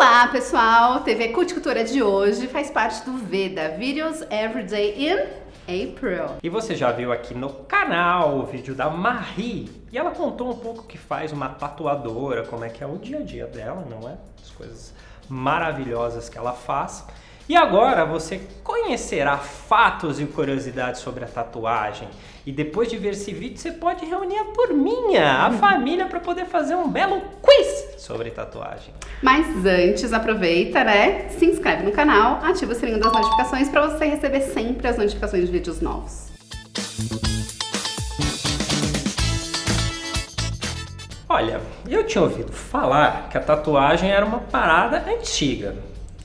Olá pessoal, TV Culticultura de hoje faz parte do VEDA, Videos Every Day in April. E você já viu aqui no canal o vídeo da Marie, e ela contou um pouco o que faz uma tatuadora, como é que é o dia a dia dela, não é? As coisas maravilhosas que ela faz. E agora você conhecerá fatos e curiosidades sobre a tatuagem. E depois de ver esse vídeo, você pode reunir a turminha, a família, para poder fazer um belo quiz sobre tatuagem. Mas antes, aproveita, né? Se inscreve no canal, ativa o sininho das notificações para você receber sempre as notificações de vídeos novos. Olha, eu tinha ouvido falar que a tatuagem era uma parada antiga.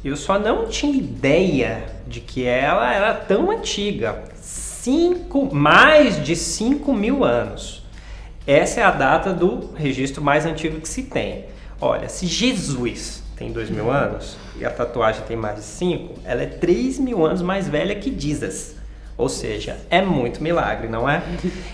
Eu só não tinha ideia de que ela era tão antiga. Mais de 5.000 anos. Essa é a data do registro mais antigo que se tem. Olha, se Jesus tem 2.000 anos e a tatuagem tem mais de 5, ela é 3.000 anos mais velha que Jesus. Ou seja, é muito milagre, não é?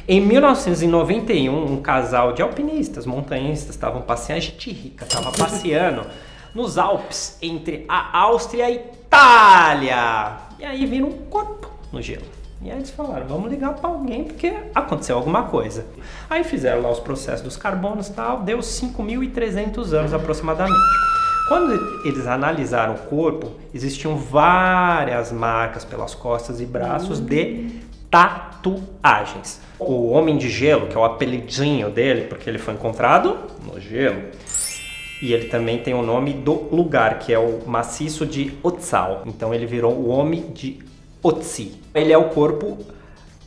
Em 1991, um casal de alpinistas, montanhistas, estavam passeando, gente rica, estava passeando nos Alpes, entre a Áustria e a Itália. E aí viram um corpo no gelo. E aí eles falaram, vamos ligar para alguém porque aconteceu alguma coisa. Aí fizeram lá os processos dos carbonos e tal, deu 5.300 anos aproximadamente. Quando eles analisaram o corpo, existiam várias marcas pelas costas e braços de tatuagens. O Homem de Gelo, que é o apelidinho dele, porque ele foi encontrado no gelo. E ele também tem o nome do lugar, que é o maciço de Otsal. Então ele virou o Homem de Otzi. Ele é o corpo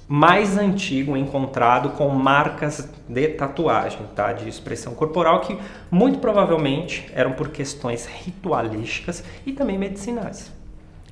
mais antigo encontrado com marcas de tatuagem, tá? De expressão corporal, que muito provavelmente eram por questões ritualísticas e também medicinais.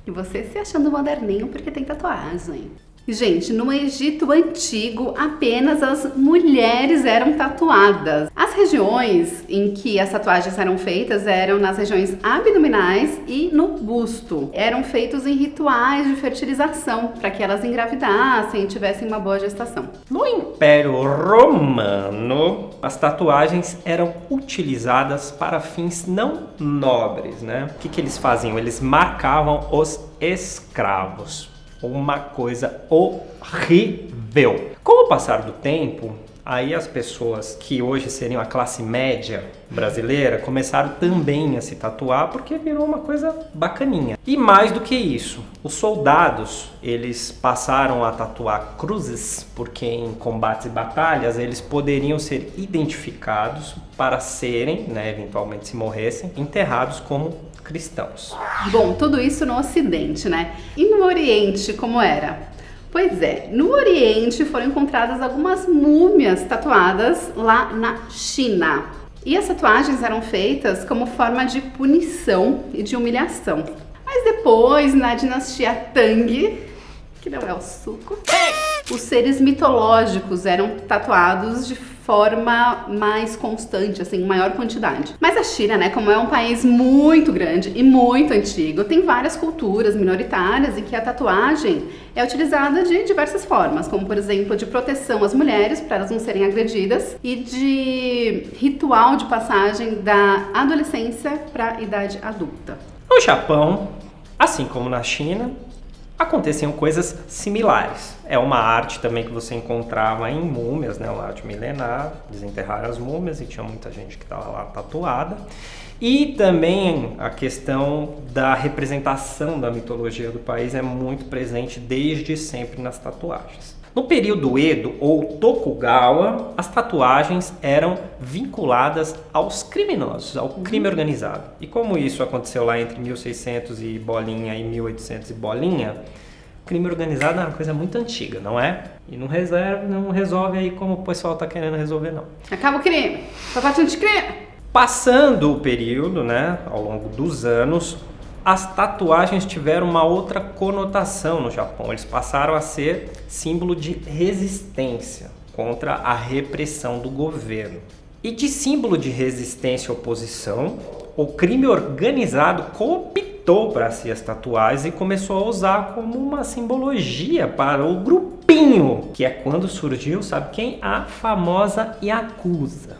E você se achando moderninho porque tem tatuagem. Gente, no Egito Antigo, apenas as mulheres eram tatuadas. As regiões em que as tatuagens eram feitas eram nas regiões abdominais e no busto. Eram feitos em rituais de fertilização, para que elas engravidassem e tivessem uma boa gestação. No Império Romano, as tatuagens eram utilizadas para fins não nobres, né? O que eles faziam? Eles marcavam os escravos. Uma coisa horrível. Com o passar do tempo, aí as pessoas que hoje seriam a classe média brasileira começaram também a se tatuar porque virou uma coisa bacaninha. E mais do que isso, os soldados, eles passaram a tatuar cruzes porque em combates e batalhas eles poderiam ser identificados para serem, né, eventualmente se morressem, enterrados como cristãos. Bom, tudo isso no Ocidente, né? E no Oriente, como era? Pois é, no Oriente foram encontradas algumas múmias tatuadas lá na China. E as tatuagens eram feitas como forma de punição e de humilhação. Mas depois, na dinastia Tang, que não é o suco, os seres mitológicos eram tatuados de forma mais constante, assim, em maior quantidade. Mas a China, né, como é um país muito grande e muito antigo, tem várias culturas minoritárias em que a tatuagem é utilizada de diversas formas, como por exemplo de proteção às mulheres para elas não serem agredidas e de ritual de passagem da adolescência para a idade adulta. No Japão, assim como na China, aconteciam coisas similares. É uma arte também que você encontrava em múmias, né? Uma arte milenar, desenterrar as múmias e tinha muita gente que estava lá tatuada. E também a questão da representação da mitologia do país é muito presente desde sempre nas tatuagens. No período Edo ou Tokugawa, as tatuagens eram vinculadas aos criminosos, ao crime organizado. E como isso aconteceu lá entre 1600 e bolinha e 1800 e bolinha, o crime organizado é uma coisa muito antiga, não é? E não resolve aí como o pessoal está querendo resolver, não. Acaba o crime, só parte anticrime. Passando o período, né, ao longo dos anos, as tatuagens tiveram uma outra conotação no Japão. Eles passaram a ser símbolo de resistência contra a repressão do governo. E de símbolo de resistência e oposição, o crime organizado cooptou para si as tatuagens e começou a usar como uma simbologia para o grupinho, que é quando surgiu, sabe quem? A famosa Yakuza.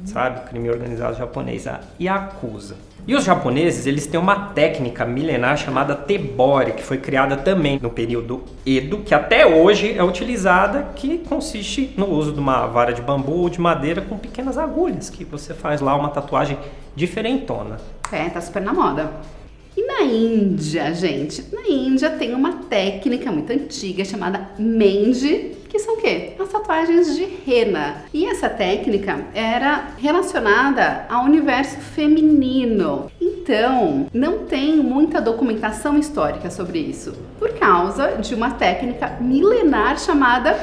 Sabe? O crime organizado japonês, a Yakuza. E os japoneses, eles têm uma técnica milenar chamada tebori, que foi criada também no período Edo, que até hoje é utilizada, que consiste no uso de uma vara de bambu ou de madeira com pequenas agulhas, que você faz lá uma tatuagem diferentona. Tá super na moda. E na Índia, gente? Na Índia tem uma técnica muito antiga chamada Mendi, que são o quê? As tatuagens de rena. E essa técnica era relacionada ao universo feminino. Então, não tem muita documentação histórica sobre isso, por causa de uma técnica milenar chamada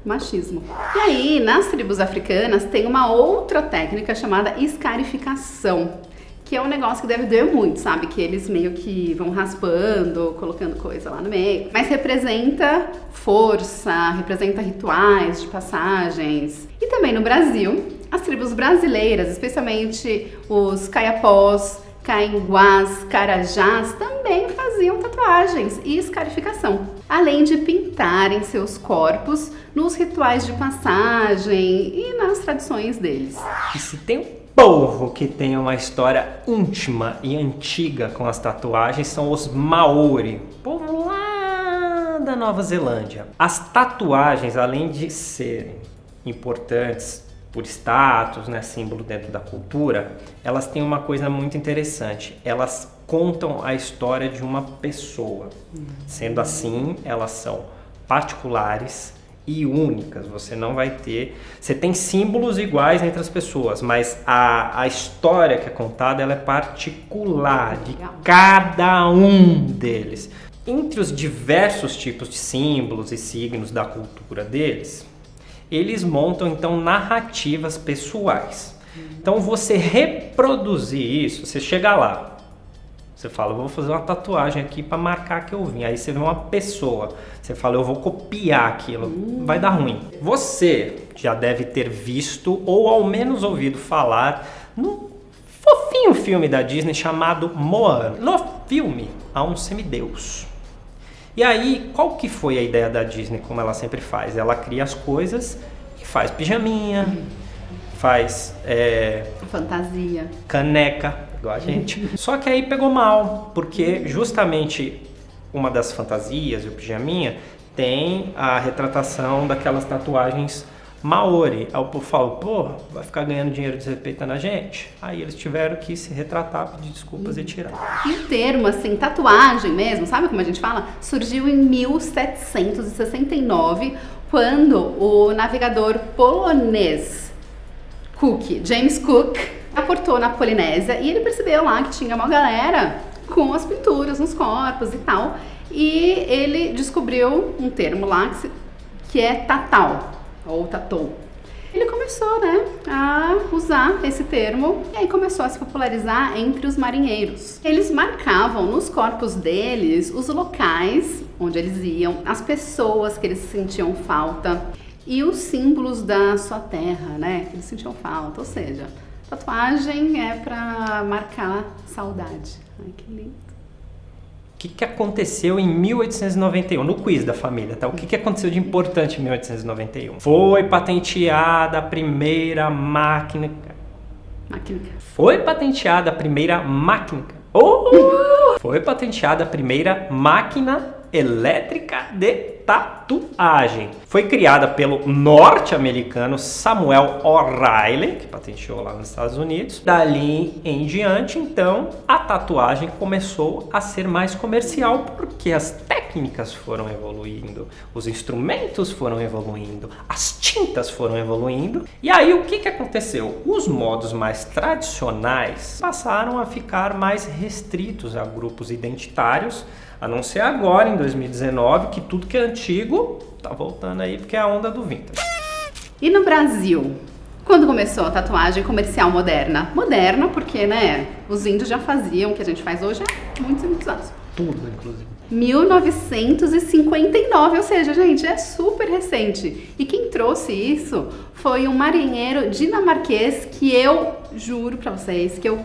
machismo. E aí, nas tribos africanas, tem uma outra técnica chamada escarificação, que é um negócio que deve doer muito, sabe? Que eles meio que vão raspando, colocando coisa lá no meio. Mas representa força, representa rituais de passagens. E também no Brasil, as tribos brasileiras, especialmente os caiapós, cainguás, carajás, também faziam tatuagens e escarificação, além de pintarem seus corpos nos rituais de passagem e nas tradições deles. E se tem um povo que tem uma história íntima e antiga com as tatuagens, são os Maori, povo lá da Nova Zelândia. As tatuagens, além de serem importantes por status, né, símbolo dentro da cultura, elas têm uma coisa muito interessante. Elas contam a história de uma pessoa. Sendo assim, elas são particulares e únicas. Você não vai ter... Você tem símbolos iguais entre as pessoas, mas a história que é contada, ela é particular de cada um deles. Entre os diversos tipos de símbolos e signos da cultura deles, eles montam então narrativas pessoais. Então você reproduzir isso, você chega lá, você fala, eu vou fazer uma tatuagem aqui para marcar que eu vim. Aí você vê uma pessoa, você fala, eu vou copiar aquilo, vai dar ruim. Você já deve ter visto ou ao menos ouvido falar no fofinho filme da Disney chamado Moana. No filme há um semideus. E aí, qual que foi a ideia da Disney, como ela sempre faz? Ela cria as coisas e faz pijaminha, faz fantasia, caneca, igual a gente. Só que aí pegou mal, porque justamente uma das fantasias, o pijaminha, tem a retratação daquelas tatuagens Maori. Aí o povo fala, pô, vai ficar ganhando dinheiro desrespeitando a gente? Aí eles tiveram que se retratar, pedir desculpas e tirar. E o termo, assim, tatuagem mesmo, sabe como a gente fala? Surgiu em 1769, quando o navegador polonês James Cook, aportou na Polinésia e ele percebeu lá que tinha uma galera com as pinturas nos corpos e tal. E ele descobriu um termo lá que é tatal, ou tatou. Ele começou, né, a usar esse termo e aí começou a se popularizar entre os marinheiros. Eles marcavam nos corpos deles os locais onde eles iam, as pessoas que eles sentiam falta e os símbolos da sua terra, né, que eles sentiam falta. Ou seja, tatuagem é para marcar saudade. Ai, que lindo. O que aconteceu em 1891? No quiz da família, tá? O que aconteceu de importante em 1891? Foi patenteada a primeira máquina. Foi patenteada a primeira máquina. Foi patenteada a primeira máquina elétrica de tatuagem. Foi criada pelo norte-americano Samuel O'Reilly, que patenteou lá nos Estados Unidos. Dali em diante, então, a tatuagem começou a ser mais comercial porque as técnicas foram evoluindo, os instrumentos foram evoluindo, as tintas foram evoluindo. E aí o que aconteceu? Os modos mais tradicionais passaram a ficar mais restritos a grupos identitários, a não ser agora, em 2019, que tudo que é antigo tá voltando aí, porque é a onda do vintage. E no Brasil? Quando começou a tatuagem comercial moderna? Moderna porque, né, os índios já faziam o que a gente faz hoje há muitos anos. Tudo, inclusive. 1959, ou seja, gente, é super recente. E quem trouxe isso foi um marinheiro dinamarquês que eu juro pra vocês que eu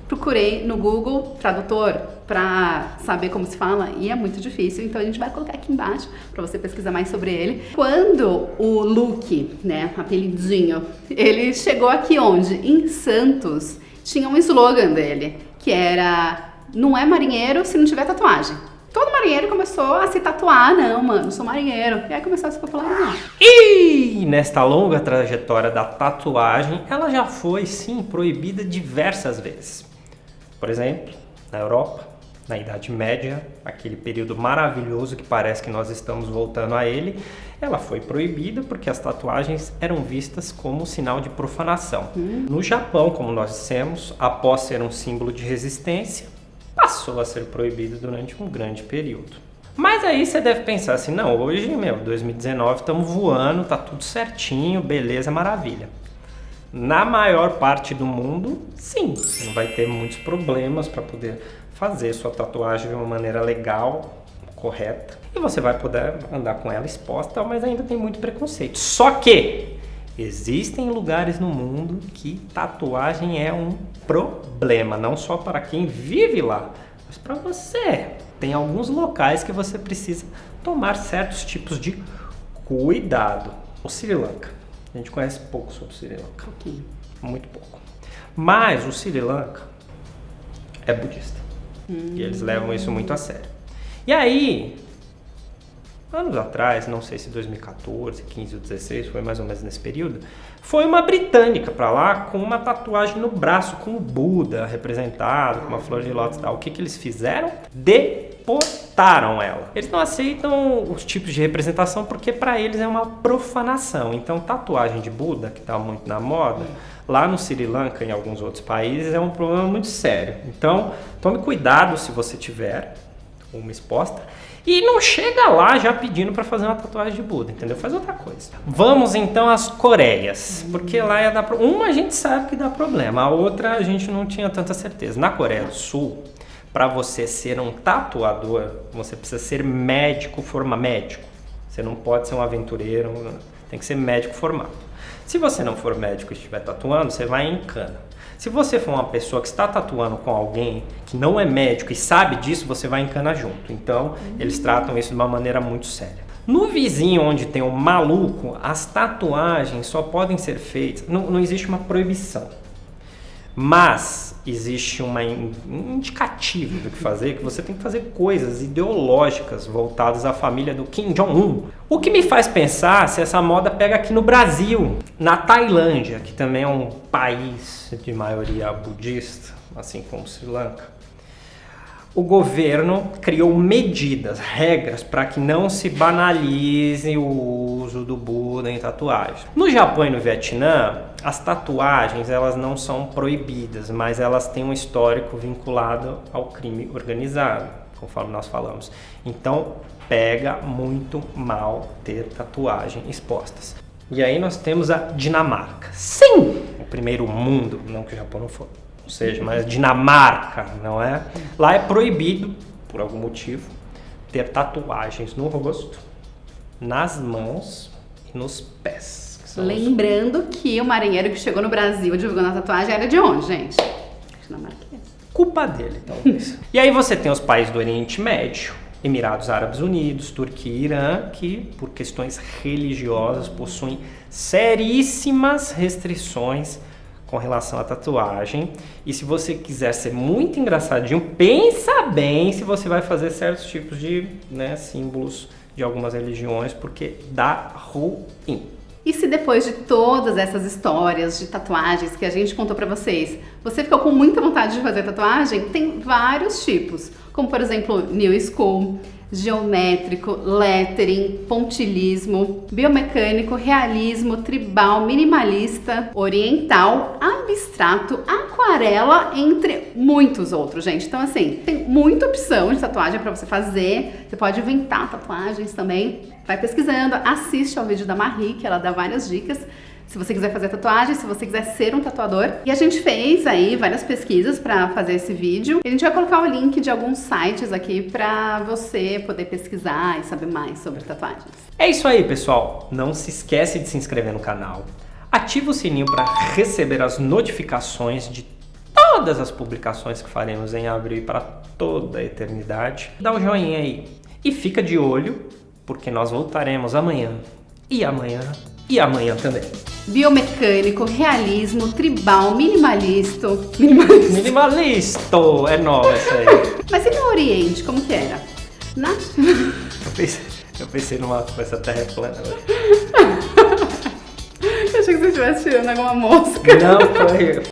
procurei no Google Tradutor para saber como se fala e é muito difícil, então a gente vai colocar aqui embaixo para você pesquisar mais sobre ele. Quando o Luke, né, apelidinho, ele chegou aqui onde? Em Santos, tinha um slogan dele, que era não é marinheiro se não tiver tatuagem. Todo marinheiro começou a se tatuar, não, mano, sou marinheiro. E aí começou a se popularizar. E nesta longa trajetória da tatuagem, ela já foi, sim, proibida diversas vezes. Por exemplo, na Europa, na Idade Média, aquele período maravilhoso que parece que nós estamos voltando a ele, ela foi proibida porque as tatuagens eram vistas como sinal de profanação. No Japão, como nós dissemos, após ser um símbolo de resistência, passou a ser proibido durante um grande período. Mas aí você deve pensar assim, não, hoje, 2019, estamos voando, tá tudo certinho, beleza, maravilha. Na maior parte do mundo, sim, você não vai ter muitos problemas para poder fazer sua tatuagem de uma maneira legal, correta. E você vai poder andar com ela exposta, mas ainda tem muito preconceito. Só que existem lugares no mundo que tatuagem é um problema, não só para quem vive lá, mas para você. Tem alguns locais que você precisa tomar certos tipos de cuidado. O Sri Lanka. A gente conhece pouco sobre o Sri Lanka. Muito pouco. Mas o Sri Lanka é budista. E eles levam isso muito a sério. E aí, anos atrás, não sei se 2014, 15 ou 16, foi mais ou menos nesse período, foi uma britânica pra lá com uma tatuagem no braço com o Buda representado, com uma flor de lótus e tal. O que eles fizeram? Deportaram ela. Eles não aceitam os tipos de representação porque pra eles é uma profanação. Então, tatuagem de Buda, que tá muito na moda, lá no Sri Lanka e em alguns outros países é um problema muito sério. Então, tome cuidado se você tiver uma exposta. E não chega lá já pedindo para fazer uma tatuagem de Buda, entendeu? Faz outra coisa. Vamos então às Coreias, porque lá ia dar uma a gente sabe que dá problema, a outra a gente não tinha tanta certeza. Na Coreia do Sul, para você ser um tatuador, você precisa ser médico. Você não pode ser um aventureiro, tem que ser médico formado. Se você não for médico e estiver tatuando, você vai em cana. Se você for uma pessoa que está tatuando com alguém que não é médico e sabe disso, você vai em cana junto. Então, eles tratam isso de uma maneira muito séria. No vizinho onde tem um maluco, as tatuagens só podem ser feitas... Não existe uma proibição. Mas existe um indicativo do que fazer, que você tem que fazer coisas ideológicas voltadas à família do Kim Jong-un. O que me faz pensar se essa moda pega aqui no Brasil, na Tailândia, que também é um país de maioria budista, assim como Sri Lanka. O governo criou medidas, regras, para que não se banalize o uso do Buda em tatuagens. No Japão e no Vietnã, as tatuagens elas não são proibidas, mas elas têm um histórico vinculado ao crime organizado, conforme nós falamos. Então, pega muito mal ter tatuagem expostas. E aí nós temos a Dinamarca. Sim! O primeiro mundo, não que o Japão não for. Ou seja, mas Dinamarca, não é? Lá é proibido, por algum motivo, ter tatuagens no rosto, nas mãos e nos pés. Lembrando que o marinheiro que chegou no Brasil divulgando a tatuagem era de onde, gente? Dinamarquês. Culpa dele, talvez. E aí você tem os países do Oriente Médio, Emirados Árabes Unidos, Turquia e Irã, que, por questões religiosas, possuem seríssimas restrições com relação à tatuagem. E se você quiser ser muito engraçadinho, pensa bem se você vai fazer certos tipos de símbolos de algumas religiões, porque dá ruim. E se depois de todas essas histórias de tatuagens que a gente contou pra vocês, você ficou com muita vontade de fazer tatuagem, tem vários tipos, como por exemplo New School, geométrico, lettering, pontilhismo, biomecânico, realismo, tribal, minimalista, oriental, abstrato, aquarela, entre muitos outros, gente. Então assim, tem muita opção de tatuagem para você fazer, você pode inventar tatuagens também. Vai pesquisando, assiste ao vídeo da Marie, que ela dá várias dicas. Se você quiser fazer tatuagem, se você quiser ser um tatuador. E a gente fez aí várias pesquisas para fazer esse vídeo. E a gente vai colocar o link de alguns sites aqui para você poder pesquisar e saber mais sobre tatuagens. É isso aí, pessoal. Não se esquece de se inscrever no canal. Ativa o sininho para receber as notificações de todas as publicações que faremos em abril e para toda a eternidade. Dá um joinha aí. E fica de olho, porque nós voltaremos amanhã. E amanhã. E amanhã também. biomecânico, realismo, tribal, minimalista. Minimalisto! É nova essa aí. Mas e no Oriente, como que era? Na... Eu pensei numa coisa terra plana agora. Eu achei que você estivesse tirando alguma mosca. Não, foi.